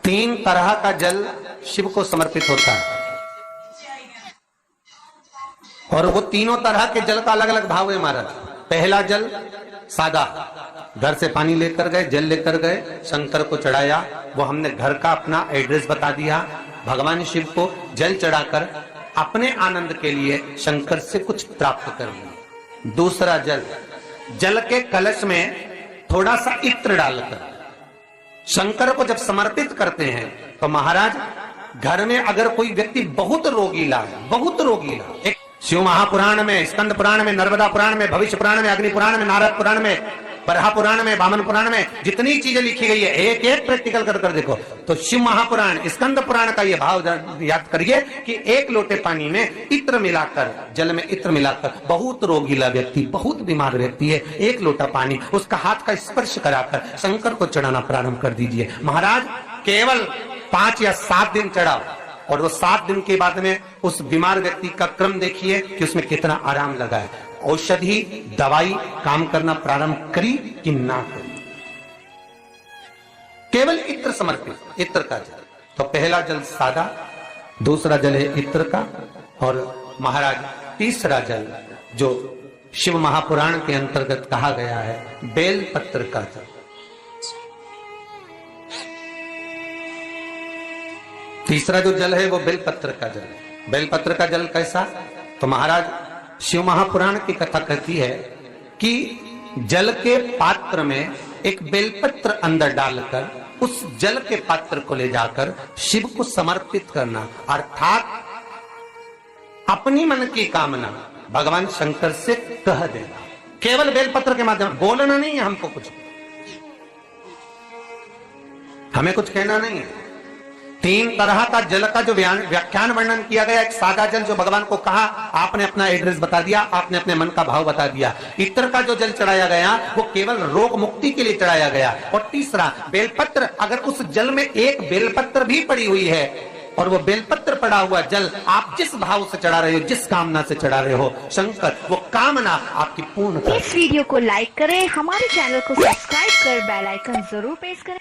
तीन तरह का जल शिव को समर्पित होता है और वो तीनों तरह के जल का अलग अलग भाव है महाराज। पहला जल सादा, घर से पानी लेकर गए, जल लेकर गए, शंकर को चढ़ाया, वो हमने घर का अपना एड्रेस बता दिया, भगवान शिव को जल चढ़ाकर अपने आनंद के लिए शंकर से कुछ प्राप्त कर लिया। दूसरा जल, जल के कलश में थोड़ा सा इत्र डालकर शंकर को जब समर्पित करते हैं तो महाराज घर में अगर कोई व्यक्ति बहुत रोगीला है, बहुत रोगीला, एक शिव महापुराण में, स्कंद पुराण में, नर्मदा पुराण में, भविष्य पुराण में, अग्नि पुराण में, नारद पुराण में, बरहा पुराण में, वामन पुराण में जितनी चीजें लिखी गई है एक एक प्रैक्टिकल कर देखो तो शिव महापुराण, स्कंद पुराण का ये भाव याद करिए कि एक लोटे पानी में इत्र मिलाकर, जल में इत्र मिलाकर, बहुत रोगीला व्यक्ति, बहुत बीमार व्यक्ति है, एक लोटा पानी उसका हाथ का स्पर्श कराकर शंकर को चढ़ाना प्रारंभ कर दीजिए। महाराज केवल 5 या 7 दिन चढ़ाओ और वो 7 दिन के बाद में उस बीमार व्यक्ति का क्रम देखिए कि उसमें कितना आराम लगा है। औषधि दवाई काम करना प्रारंभ करी कि ना करी। केवल इत्र समर्पित, इत्र का जल। तो पहला जल सादा, दूसरा जल है इत्र का, और महाराज तीसरा जल जो शिव महापुराण के अंतर्गत कहा गया है बेल पत्र का जल। तीसरा जो जल है वो बेलपत्र का जल है। बेलपत्र का जल कैसा? तो महाराज शिव महापुराण की कथा कहती है कि जल के पात्र में एक बेलपत्र अंदर डालकर उस जल के पात्र को ले जाकर शिव को समर्पित करना, अर्थात अपनी मन की कामना भगवान शंकर से कह देना, केवल बेलपत्र के माध्यम। बोलना नहीं है हमको कुछ, हमें कुछ कहना नहीं है। 3 तरह का जल का जो व्याख्यान वर्णन किया गया, एक सादा जल जो भगवान को कहा, आपने अपना एड्रेस बता दिया, आपने अपने मन का भाव बता दिया। इत्र का जो जल चढ़ाया गया वो केवल रोग मुक्ति के लिए चढ़ाया गया। और तीसरा बेलपत्र, अगर उस जल में एक बेलपत्र भी पड़ी हुई है और वो बेलपत्र पड़ा हुआ जल आप जिस भाव से चढ़ा रहे हो, जिस कामना से चढ़ा रहे हो, शंकर वो कामना आपकी पूर्ण कर। इस वीडियो को लाइक करें, हमारे चैनल को सब्सक्राइब कर बेल आइकन जरूर प्रेस करें।